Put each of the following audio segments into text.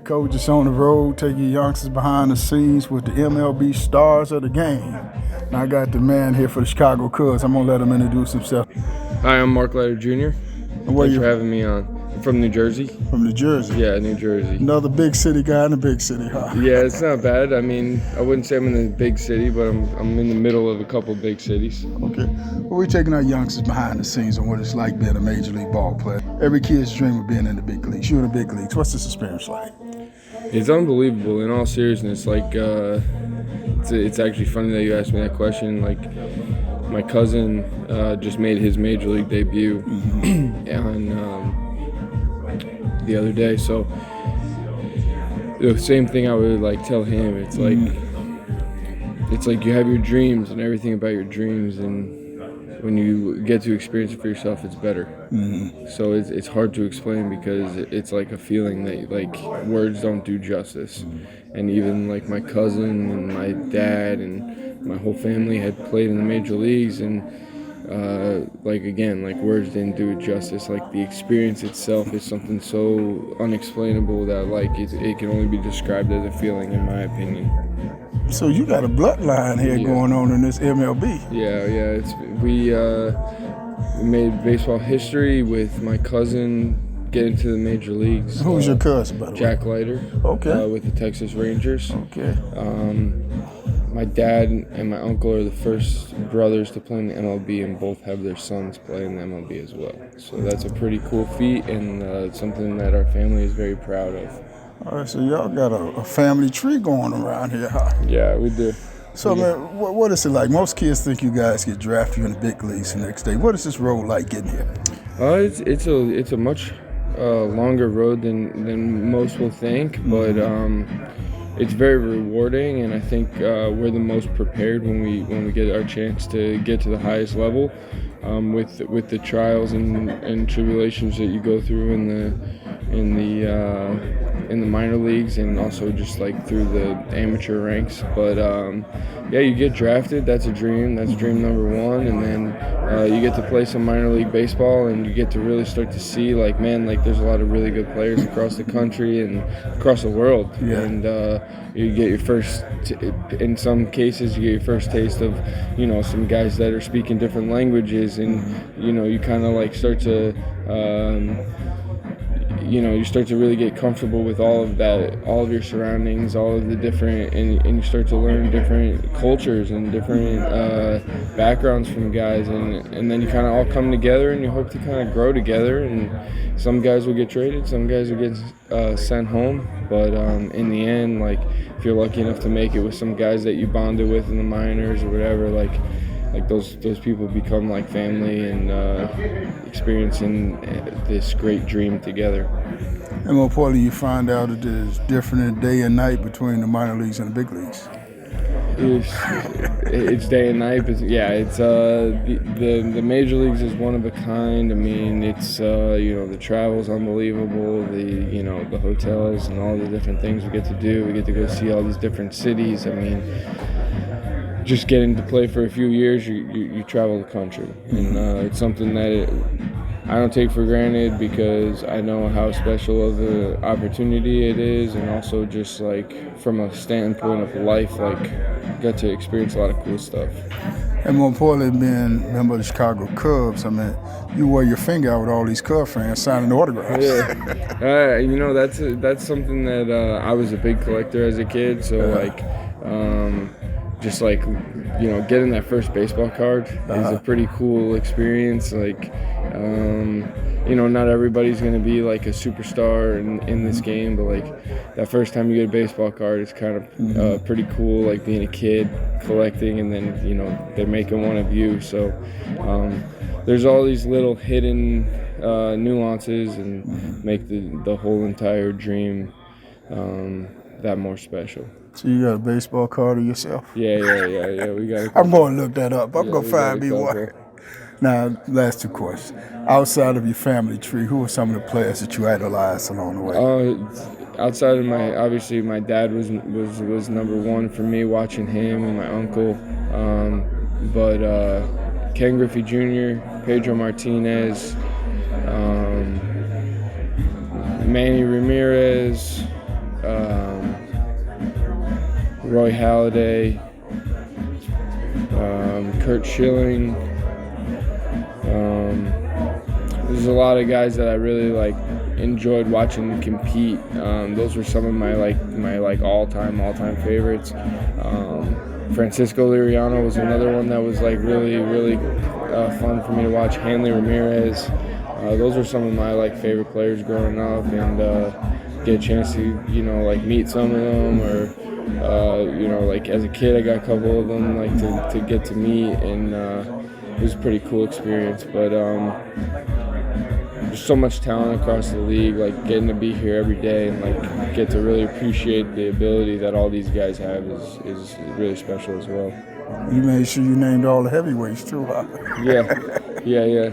Coach is on the road, taking youngsters behind the scenes with the MLB stars of the game. Now I got the man here for the Chicago Cubs. I'm gonna let him introduce himself. Hi, I'm Mark Leiter Jr. And where Thanks you for having me on. I'm from New Jersey. from? New Jersey. Yeah, New Jersey. Another big city guy in a big city, huh? Yeah, it's not bad. I mean, I wouldn't say I'm in a big city, but I'm in the middle of a couple big cities. Okay. Well, we're taking our youngsters behind the scenes on what it's like being a major league ball player. Every kid's dream of being in the big leagues. You're in the big leagues. What's this experience like? It's unbelievable. In all seriousness, it's actually funny that you asked me that question. Like, my cousin just made his major league debut on the other day. So the same thing I would tell him. It's like you have your dreams and everything about your dreams, and when you get to experience it for yourself, it's better. So it's hard to explain because it's like a feeling that words don't do justice. And even like my cousin and my dad and my whole family had played in the major leagues, and words didn't do it justice. Like, the experience itself is something so unexplainable that it can only be described as a feeling, in my opinion. So you got a bloodline here going on in this MLB. Yeah. We made baseball history with my cousin getting to the major leagues. Who's your cousin, by the way? Jack Leiter. Okay. With the Texas Rangers. Okay. My dad and my uncle are the first brothers to play in the MLB, and both have their sons play in the MLB as well. So that's a pretty cool feat, and something that our family is very proud of. All right, so y'all got a family tree going around here, huh? Yeah, we do. So, man, what is it like? Most kids think you guys get drafted in the big leagues the next day. What is this road like getting here? It's a much longer road than most will think, but it's very rewarding, and I think we're the most prepared when we get our chance to get to the highest level, with the trials and tribulations that you go through in the minor leagues, and also just through the amateur ranks. But you get drafted. That's a dream. That's dream number one. And then you get to play some minor league baseball, and you get to really start to see there's a lot of really good players across the country and across the world. Yeah. And you get your first, in some cases, you get your first taste of, some guys that are speaking different languages, and you kind of start to. You start to really get comfortable with all of that, all of your surroundings, all of the different, and you start to learn different cultures and different backgrounds from guys, and then you kind of all come together, and you hope to kind of grow together. And some guys will get traded, some guys will get sent home, but in the end, if you're lucky enough to make it with some guys that you bonded with in the minors or whatever, those people become like family, and experiencing this great dream together. And more importantly, you find out that there's different day and night between the minor leagues and the big leagues. It's day and night, but it's the major leagues is one of a kind. I mean, it's the travel's unbelievable. The hotels and all the different things we get to do. We get to go see all these different cities. I mean, just getting to play for a few years, you travel the country, and it's something that I don't take for granted, because I know how special of an opportunity it is, and also just from a standpoint of life, got to experience a lot of cool stuff. And more importantly, being a member of the Chicago Cubs, I mean, you wear your finger out with all these Cub fans signing autographs. Yeah, that's something that I was a big collector as a kid, so getting that first baseball card is a pretty cool experience. Not everybody's going to be a superstar in this game, but that first time you get a baseball card, it's kind of pretty cool, being a kid collecting, and then they're making one of you. So there's all these little hidden nuances, and make the whole entire dream that more special. So you got a baseball card of yourself? Yeah. We got. I'm going to look that up. I'm going to find me one. Now, last two questions. Outside of your family tree, who are some of the players that you idolized along the way? Outside of my dad was number one for me, watching him, and my uncle. But Ken Griffey Jr., Pedro Martinez, Manny Ramirez, Roy Halladay, Kurt Schilling. There's a lot of guys that I really enjoyed watching compete. Those were some of my all-time favorites. Francisco Liriano was another one that was really fun for me to watch. Hanley Ramirez. Those were some of my favorite players growing up, and get a chance to meet some of them, or as a kid I got a couple of them to get to meet, and it was a pretty cool experience. But there's so much talent across the league. Getting to be here every day and get to really appreciate the ability that all these guys have is really special as well. You made sure you named all the heavyweights too, huh? Yeah.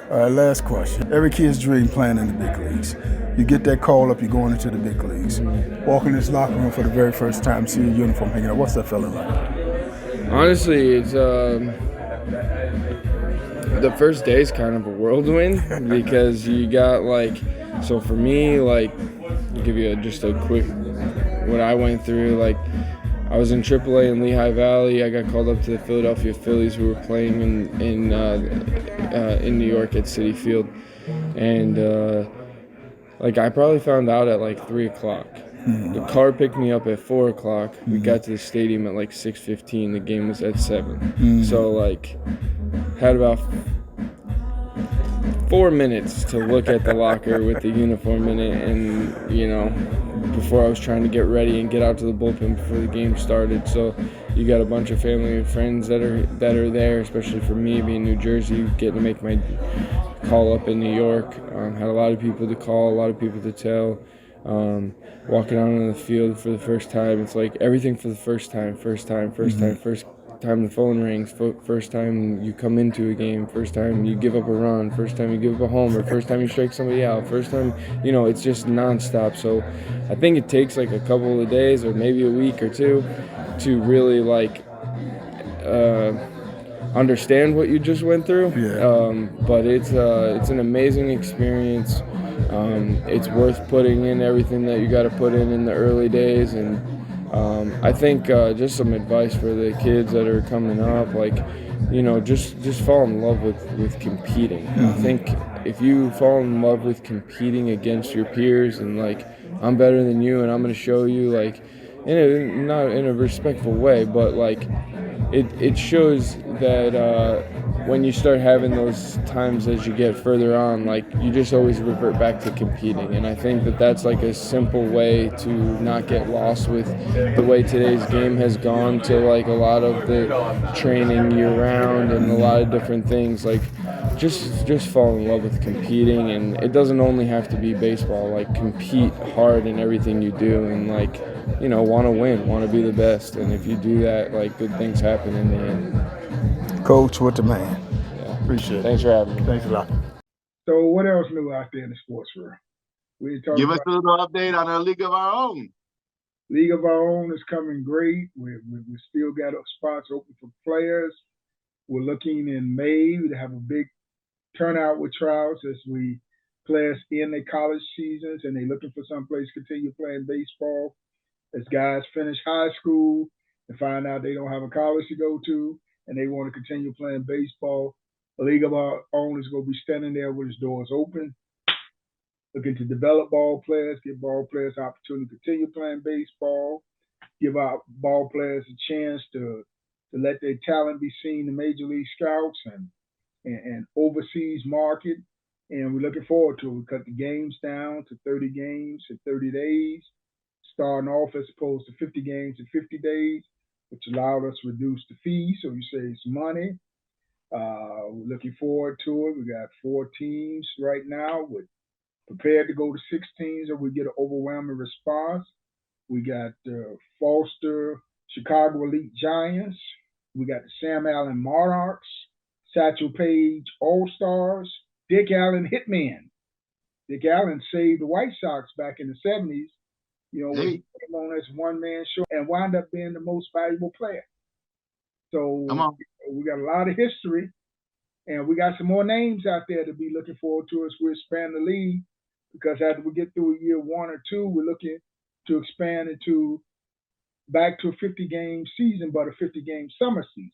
All right, last question. Every kid's dream playing in the big leagues. You get that call up, you're going into the big leagues. Walk in this locker room for the very first time, see your uniform hanging up. What's that feeling like? Honestly, it's the first day is kind of a whirlwind because you got so for me, I'll give you just a quick what I went through. I was in AAA in Lehigh Valley. I got called up to the Philadelphia Phillies, who were playing in New York at Citi Field, and I probably found out at 3 o'clock. The car picked me up at 4 o'clock. We got to the stadium at 6:15. The game was at 7. So had about 4 minutes to look at the locker with the uniform in it, and before I was trying to get ready and get out to the bullpen before the game started. So you got a bunch of family and friends that are there, especially for me being in New Jersey, getting to make my call up in New York. Had a lot of people to call, a lot of people to tell. Walking out on the field for the first time, it's everything for the first time the phone rings, first time you come into a game, first time you give up a run, first time you give up a homer, first time you strike somebody out, first time, it's just nonstop. So I think it takes a couple of days or maybe a week or two to really understand what you just went through. But it's an amazing experience. It's worth putting in everything that you got to put in the early days, and I think just some advice for the kids that are coming up, just fall in love with competing. I think if you fall in love with competing against your peers and I'm better than you and I'm going to show you not in a respectful way, but it shows that when you start having those times as you get further on, you just always revert back to competing. And I think that that's a simple way to not get lost with the way today's game has gone to a lot of the training year round and a lot of different things. Just fall in love with competing, and it doesn't only have to be baseball. Compete hard in everything you do, and want to win, want to be the best. And if you do that, good things happen in the end. Coach, what the man. Yeah. Appreciate it. Thanks for having me. Thanks a lot. So what else new out there in the sports world? Give us a little update on our League of Our Own. League of Our Own is coming great. We still got spots open for players. We're looking in May to have a big turnout with tryouts as players end their college seasons and they're looking for someplace to continue playing baseball. As guys finish high school and find out they don't have a college to go to and they want to continue playing baseball, the League of Our Own is going to be standing there with its doors open, looking to develop ball players, give ball players the opportunity to continue playing baseball, give our ball players a chance to let their talent be seen in Major League Scouts and overseas market. And we're looking forward to it. We cut the games down to 30 games in 30 days, starting off as opposed to 50 games in 50 days, which allowed us to reduce the fee, so you save some money. We're looking forward to it. We got 4 teams right now. We're prepared to go to 6 teams if we get an overwhelming response. We got Foster Chicago Elite Giants. We got the Sam Allen Monarchs, Satchel Paige All-Stars, Dick Allen Hitmen. Dick Allen saved the White Sox back in the 70s, when he came on as one-man show and wound up being the most valuable player. So we got a lot of history, and we got some more names out there to be looking forward to as we expand the league, because after we get through year 1 or 2, we're looking to expand into back to a 50-game season, but a 50-game summer season.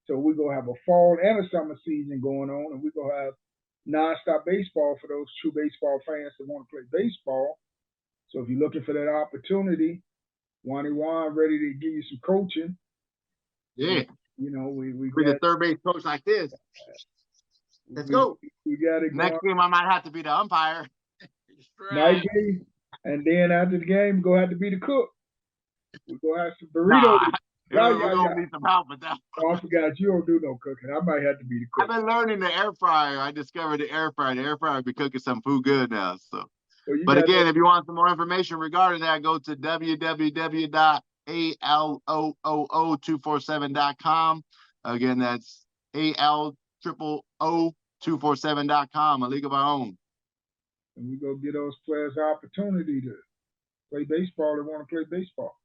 So we're going to have a fall and a summer season going on, and we're going to have nonstop baseball for those true baseball fans that want to play baseball. So if you're looking for that opportunity, Wani Wan ready to give you some coaching. Yeah. You know, we With a third base coach like this. Let's go. We got it Next game, I might have to be the umpire. Might be. And then after the game, we're going to have to be the cook. We're going to have some burritos. We're going to need some help with that. Oh, I forgot. You don't do no cooking. I might have to be the cook. I've been learning the air fryer. I discovered the air fryer. The air fryer be cooking some food good now. So, but again, if you want some more information regarding that, go to www.ALOOO247.com. Again, that's ALOOO247.com, a league of our own. And we go get those players the opportunity to play baseball. They want to play baseball.